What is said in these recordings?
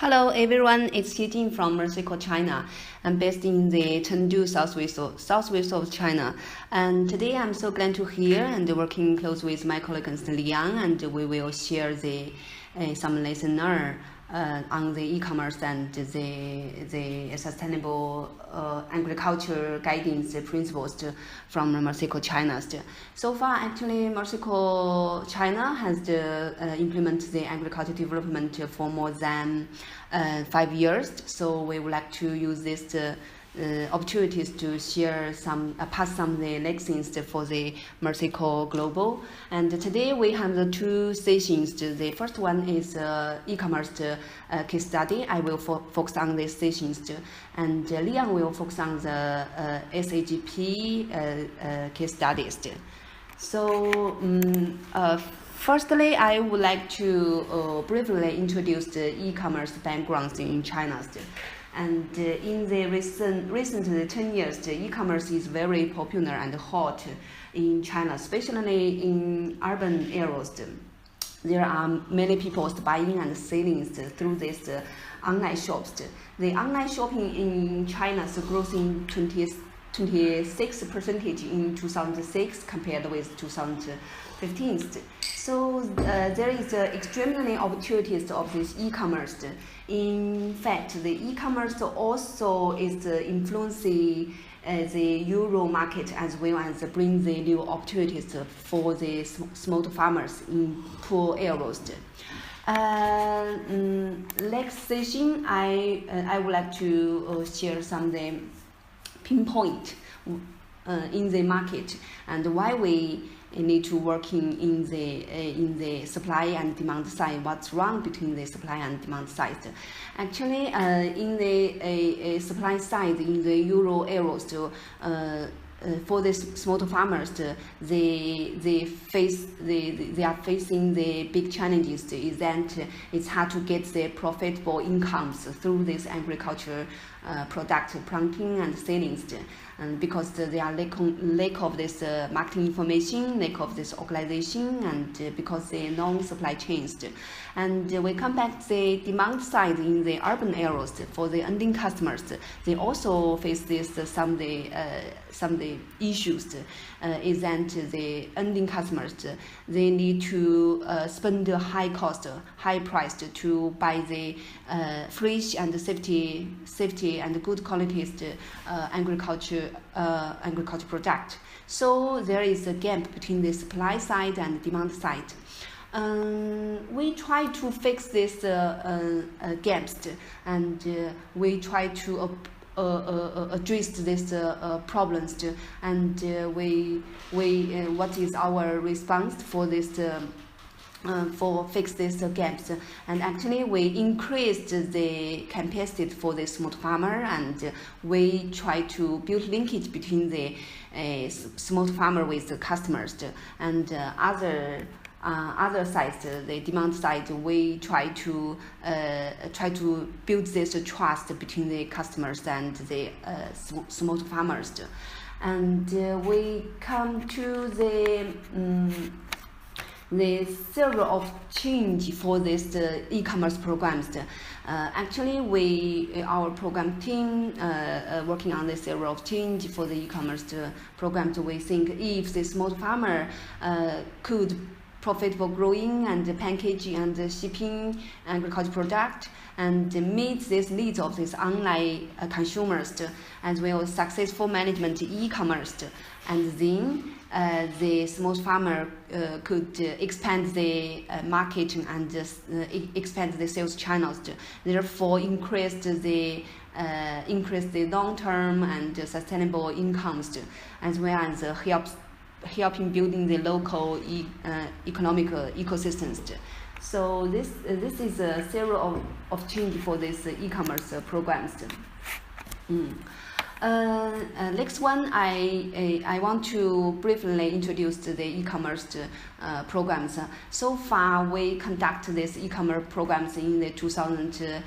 Hello everyone, it's Jing from Mexico, China. I'm based in the Chengdu, southwest of China. And today I'm so glad to hear and working close with my colleague Liang, and we will share some lesson on the e-commerce and the sustainable agriculture guidance principles from Mexico, China. So far, actually, Mexico, China has implemented the agriculture development for more than 5 years. So we would like to use this opportunities to share pass some the lessons for the Mexico Global. And today we have the two sessions. The first one is e-commerce case study. I will focus on these sessions, and Liang will focus on the SAGP case studies. So firstly, I would like to briefly introduce the e-commerce background in China. And in the recent 10 years, the e-commerce is very popular and hot in China, especially in urban areas. There are many people buying and selling through these online shops. The online shopping in China grows in 26% in 2006 compared with 2015. So there is extremely opportunities of this e-commerce. In fact, the e-commerce also is influencing the Euro market as well as bring the new opportunities for the small farmers in poor areas. Next session, I would like to share some the pinpoint in the market and why we need to work in the supply and demand side. What's wrong between the supply and demand side? Actually, in the supply side, in the Euro areas, for the small farmers, they are facing the big challenges. Is that it's hard to get the profitable incomes through this agriculture product planting and selling, and because there are lack of this marketing information, lack of this organization, and because the long supply chains. And we come back to the demand side in the urban areas for the ending customers. They also face some issues. Is that the ending customers, they need to spend a high price to buy the fresh and safety and good quality agriculture product. So there is a gap between the supply side and demand side. We try to fix this gaps, and we try to address these problems. And what is our response for this? For fix these gaps, and actually we increased the capacity for the small farmer, and we try to build linkage between the small farmer with the customers, and other sides, the demand side, we try to build this trust between the customers and the small farmers, and we come to the several of change for this e-commerce programs. Actually, our program team working on the several of change for the e-commerce programs. We think if the small farmer could profitable growing and packaging and shipping agricultural product and meet these needs of these online consumers, as well as successful management e-commerce, and then the small farmer could expand the marketing and expand the sales channels, therefore increase the long-term and sustainable incomes, as well as helping building the local economic ecosystems. So this is a series of change for this e-commerce programs. Next one, I want to briefly introduce the e-commerce programs. So far, we conduct these e-commerce programs in the 2015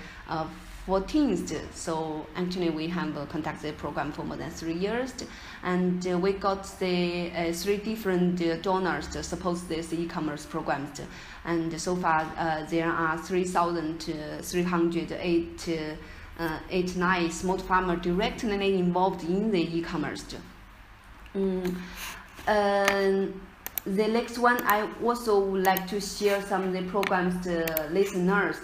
14th. So actually we have conducted the program for more than 3 years, and we got the 3 different donors to support this e-commerce programs. And so far there are 3,389 small farmers directly involved in the e-commerce. The next one, I also would like to share some of the programs to listeners.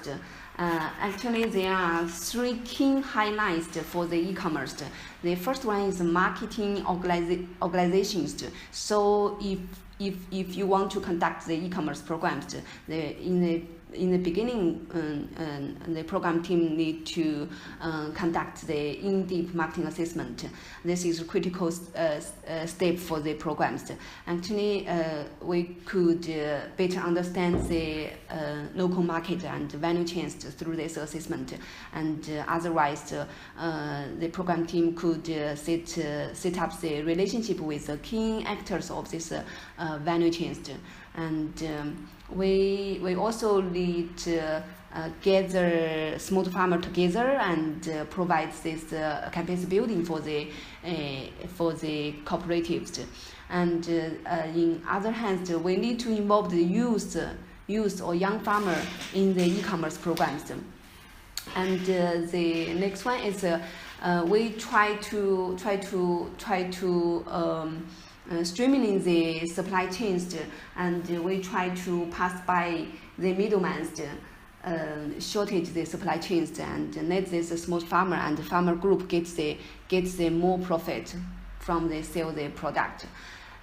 Actually, there are 3 key highlights for the e-commerce. The first one is marketing organizations. So if you want to conduct the e-commerce programs, in the beginning, the program team need to conduct the in-depth marketing assessment. This is a critical step for the programs. Actually, we could better understand the local market and value chains through this assessment. And otherwise, the program team could set up the relationship with the key actors of this value chains. And we also need to gather small farmer together and provide this capacity building for the cooperatives. And in other hands, we need to involve the youth or young farmer in the e-commerce programs. And the next one is we try to streamlining the supply chains, and we try to pass by the middlemen, shortage the supply chains, and let this small farmer and the farmer group gets the more profit from the sell the product.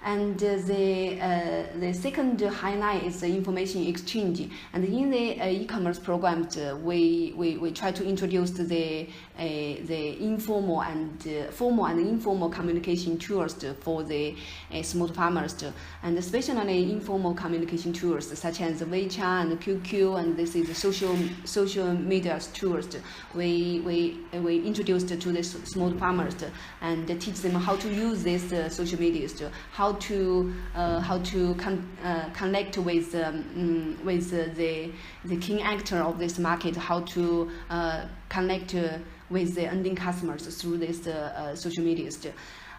And the second highlight is the information exchange. And in the e-commerce programs, we try to introduce the informal and formal and informal communication tools for the small farmers, and especially informal communication tools such as WeChat and QQ, and this is social media tools. We introduced to the small farmers and teach them how to use these social media, how to connect with the key actor of this market, how to connect with the ending customers through this social media.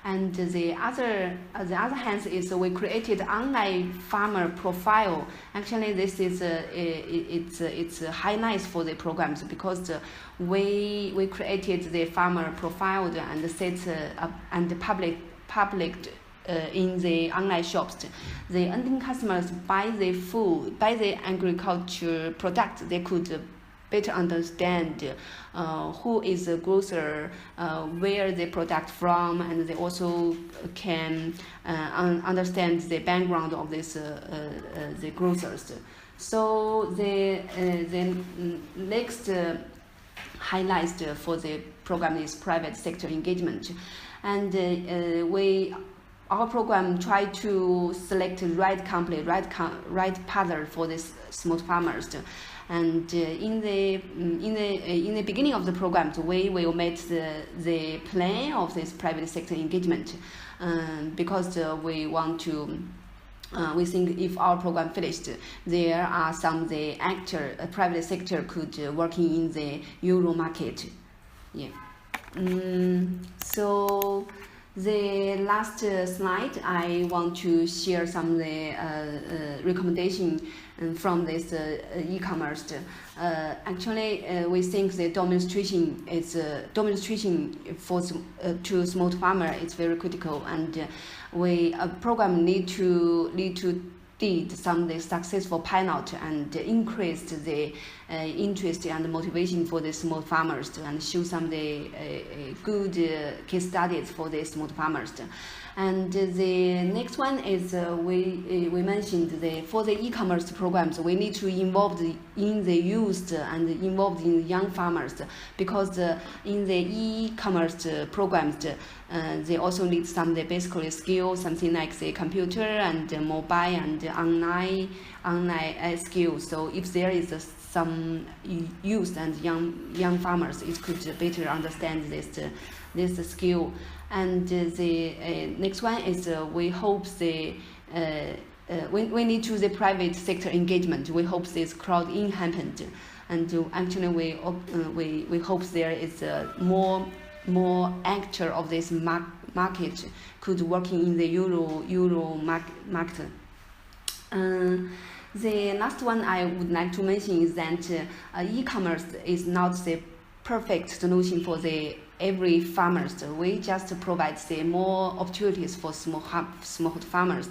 And the other hand is we created online farmer profile. Actually, this is it's highlights for the programs, because we created the farmer profile and set up and public in the online shops. The ending customers buy the food, buy the agriculture product. They could better understand who is the grocer, where the product from, and they also can understand the background of this the grocers. So the next highlights for the program is private sector engagement, and our program try to select the right company, right partner for these small farmers. And in the beginning of the program, we will make the plan of this private sector engagement, because we want to. We think if our program finished, there are some the private sector could working in the Euro market. Yeah. So the last slide, I want to share some of the recommendation from this e-commerce. Actually, we think the demonstration for to small farmer is very critical, and we program need to did some of the successful pilot and increased the interest and motivation for the small farmers, and show some of the good case studies for the small farmers. And the next one is we mentioned for the e-commerce programs, we need to involve in the youth and involved in young farmers, because in the e-commerce programs, they also need some of the basic skills, something like the computer and mobile and online skills. So if there is some youth and young farmers, it could better understand this skill. And the next one is we hope we need to the private sector engagement. We hope this crowd-in happened. and actually we hope there is more actor of this market could working in the euro market. The last one I would like to mention is that e-commerce is not the perfect solution for the every farmers. We just provide the more opportunities for small farmers.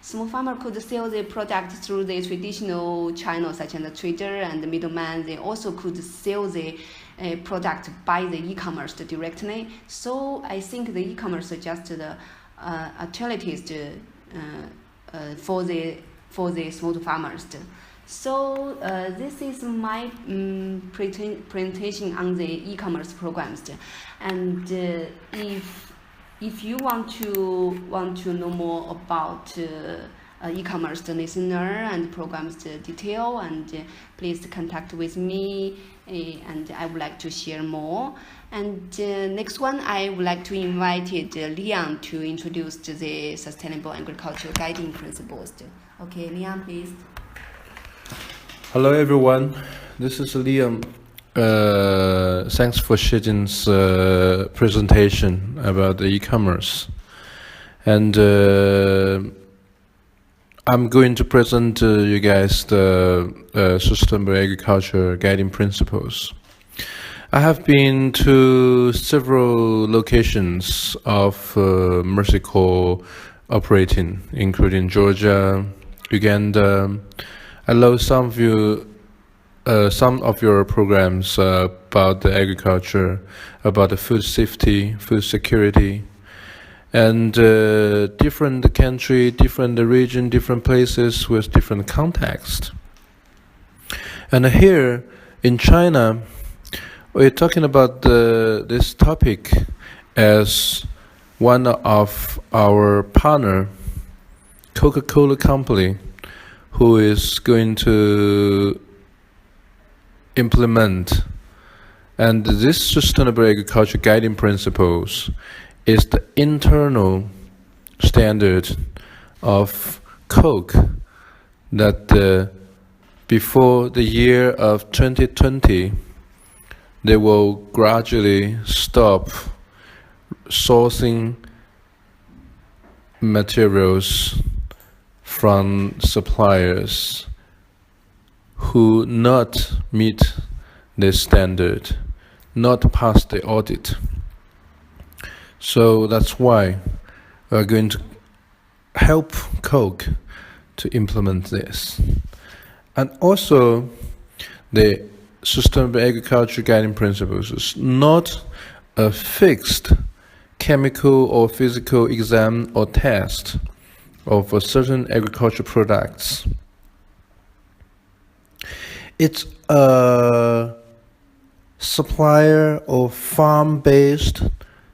Small farmer could sell their product through the traditional channels such as the trader and the middleman. They also could sell the product by the e-commerce directly. So I think the e-commerce is just the alternatives for the small farmers. So this is my presentation on the e-commerce programs. And if you want to know more about e-commerce listener and programs detail, and please contact with me, and I would like to share more. And next one, I would like to invite Leon to introduce the sustainable agriculture guiding principles. Okay, Leon, please. Hello everyone, this is Liam. Thanks for Shijin's presentation about the e-commerce. And I'm going to present you guys the sustainable agriculture guiding principles. I have been to several locations of Mercy Corps operating, including Georgia, Uganda. I know some of your programs about the agriculture, about the food safety, food security, and different country, different region, different places with different context. And here in China, we're talking about this topic as one of our partner, Coca-Cola company, who is going to implement. And this sustainable agriculture guiding principles is the internal standard of Coke that before the year of 2020, they will gradually stop sourcing materials from suppliers who not meet this standard, not pass the audit. So that's why we're going to help Coke to implement this. And also, the sustainable agriculture guiding principles is not a fixed chemical or physical exam or test of a certain agricultural products. It's a supplier or farm-based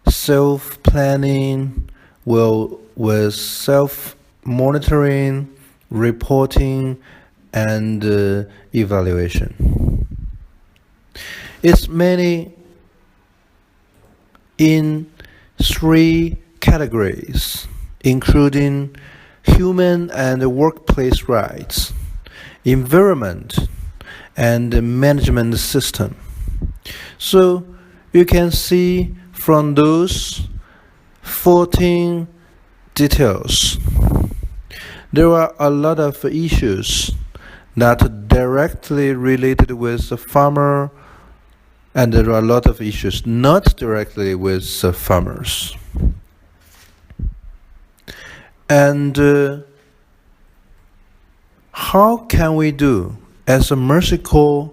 self-planning with self-monitoring, reporting, and evaluation. It's mainly in 3 categories, including human and workplace rights, environment, and the management system. So you can see from those 14 details, there are a lot of issues that are directly related with the farmer, and there are a lot of issues not directly with the farmers. And how can we do as a Mercy Corps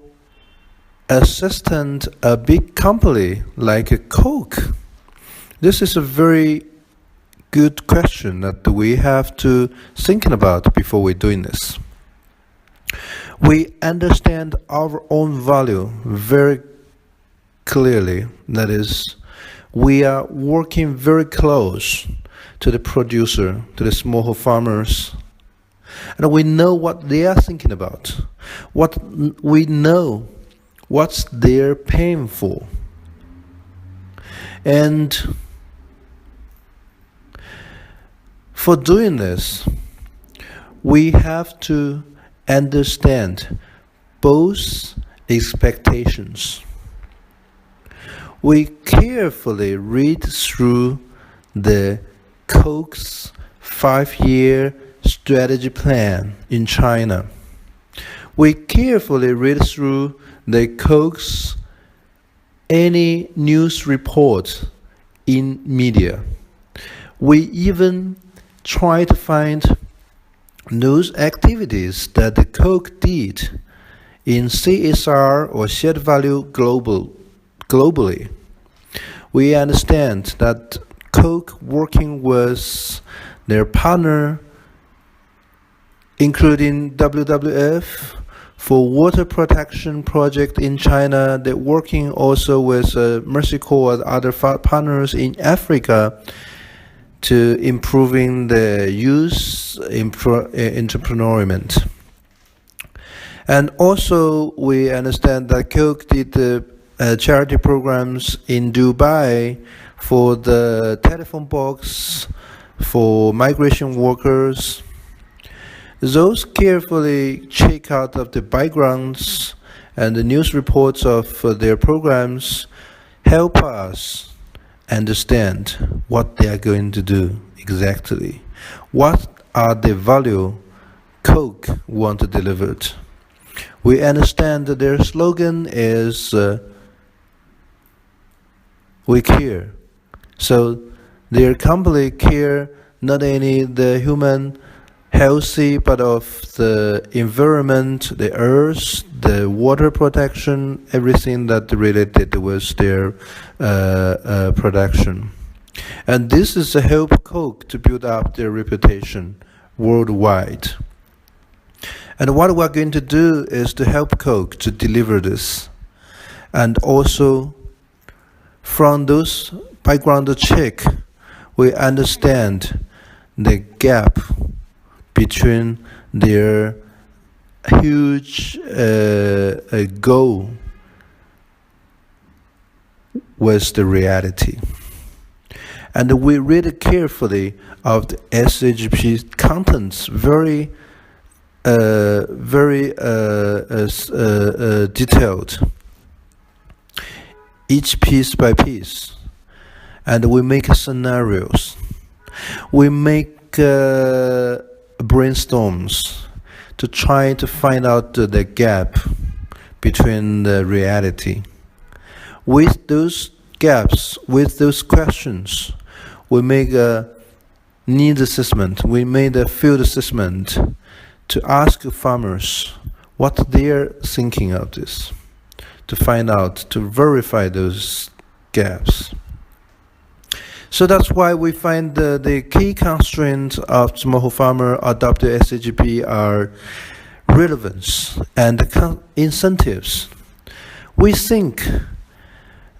assistant a big company like a Coke? This is a very good question that we have to think about before we're doing this. We understand our own value very clearly. That is, we are working very close to the producer, to the smallholder farmers, and we know what they are thinking about. We know what's they're paying for. And for doing this, we have to understand both expectations. We carefully read through the Coke's 5-year strategy plan in China. We carefully read through the Coke's any news report in media. We even try to find those activities that the Coke did in CSR or shared value globally. We understand that Coke working with their partner, including WWF, for water protection project in China. They're working also with Mercy Corps and other partners in Africa to improving the youth entrepreneurship. And also we understand that Coke did the charity programs in Dubai for the telephone box for migration workers. Those carefully check out of the backgrounds and the news reports of their programs help us understand what they are going to do exactly. What are the value Coke want to deliver? We understand that their slogan is we care. So their company care not only the human healthy, but of the environment, the earth, the water protection, everything that related with their production. And this is to help Coke to build up their reputation worldwide. And what we're going to do is to help Coke to deliver this. And also, from those background check, we understand the gap between their huge goal with the reality. And we read carefully of the SAGP contents, very detailed, each piece by piece. And we make scenarios. We make brainstorms to try to find out the gap between the reality. With those gaps, with those questions, we make a need assessment. We made a field assessment to ask farmers what they're thinking of this, to find out, to verify those gaps. So that's why we find the key constraints of smallholder farmer adopt the SAGP are relevance and incentives. We think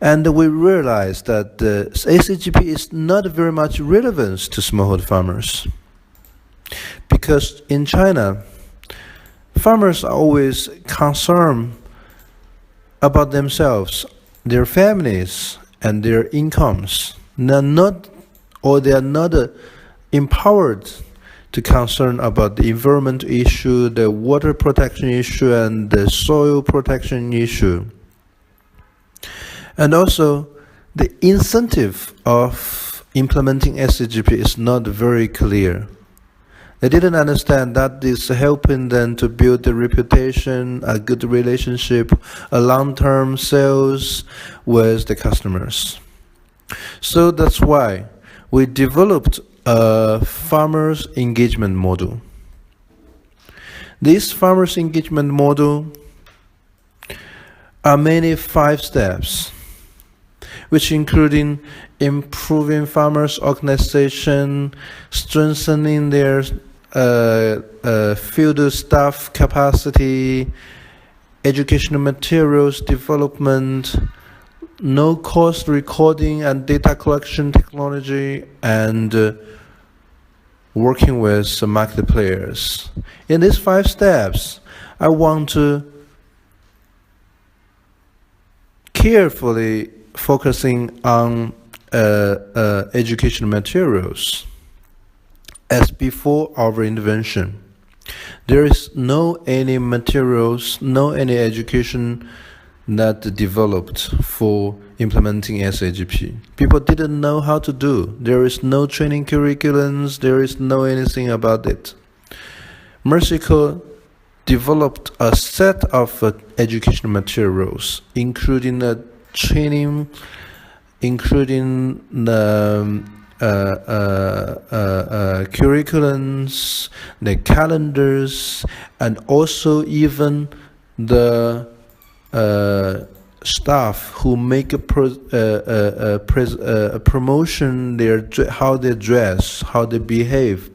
and we realize that the SAGP is not very much relevant to smallholder farmers. Because in China, farmers are always concerned about themselves, their families, and their incomes. They are not empowered to concern about the environment issue, the water protection issue, and the soil protection issue. And also, the incentive of implementing SAGP is not very clear. They didn't understand that is helping them to build a reputation, a good relationship, a long-term sales with the customers. So that's why we developed a farmers engagement model. This farmers engagement model are mainly 5 steps, which including improving farmers' organization, strengthening their field staff capacity, educational materials development, no-cost recording and data collection technology, and working with market players. In these 5 steps, I want to carefully focusing on educational materials as before our intervention. There is no any materials, no any education that developed for implementing SAGP. People didn't know how to do. There is no training curriculums. There is no anything about it. Mercyco developed a set of educational materials, including the training, including the curriculums, the calendars, and also even the staff who make a promotion, how they dress, how they behave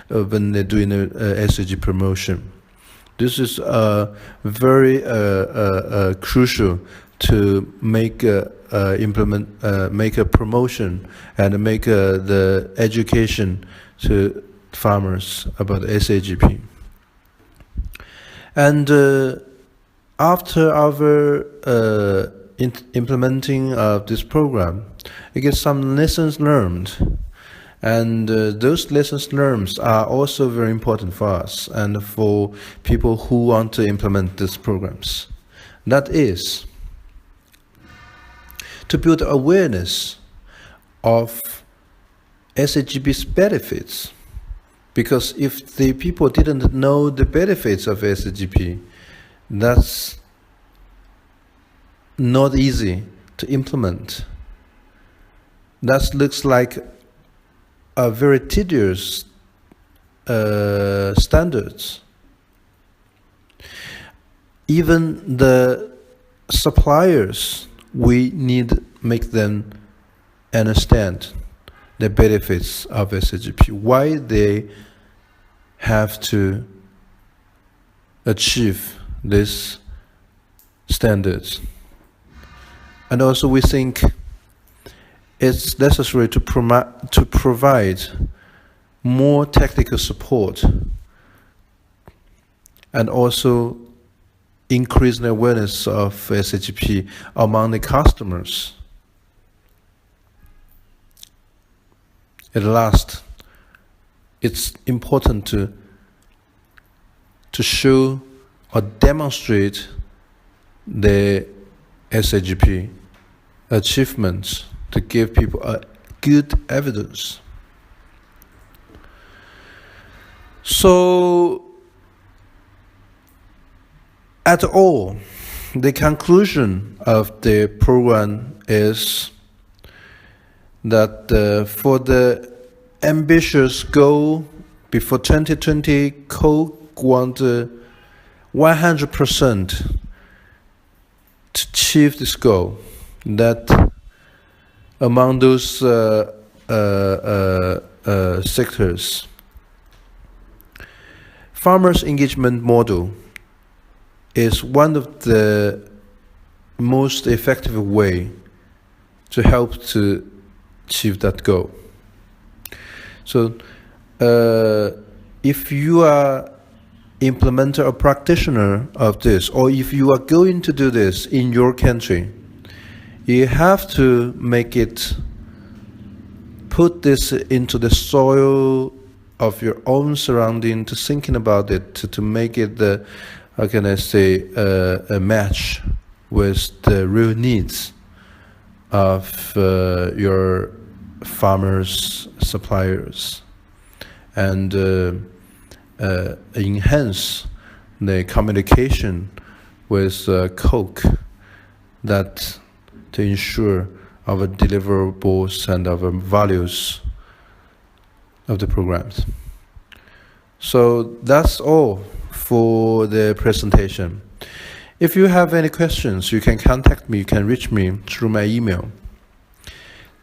when they're doing a SAG promotion. This is very crucial to make make a promotion and make the education to farmers about SAGP. And after our implementing of this program, we get some lessons learned. And those lessons learned are also very important for us and for people who want to implement these programs. That is to build awareness of SAGP's benefits. Because if the people didn't know the benefits of SAGP, that's not easy to implement. That looks like a very tedious standards. Even the suppliers, we need to make them understand the benefits of SAGP, why they have to achieve these standards. And also we think it's necessary to provide more technical support and also increase the awareness of SAGP among the customers. At last, it's important to show or demonstrate the SAGP achievements to give people a good evidence. So, at all, the conclusion of the program is that for the ambitious goal before 2020, Coke want 100% to achieve this goal. That among those sectors, farmers' engagement model is one of the most effective way to help to achieve that goal. So if you are implementer or practitioner of this, or if you are going to do this in your country, you have to make it, put this into the soil of your own surrounding, to thinking about it, to make it the, how can I say, a match with the real needs of your farmers, suppliers, and enhance the communication with Coke, that to ensure our deliverables and our values of the programs. So that's all for the presentation. If you have any questions, you can contact me, you can reach me through my email.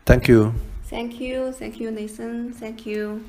Thank you. Thank you, Nathan. Thank you.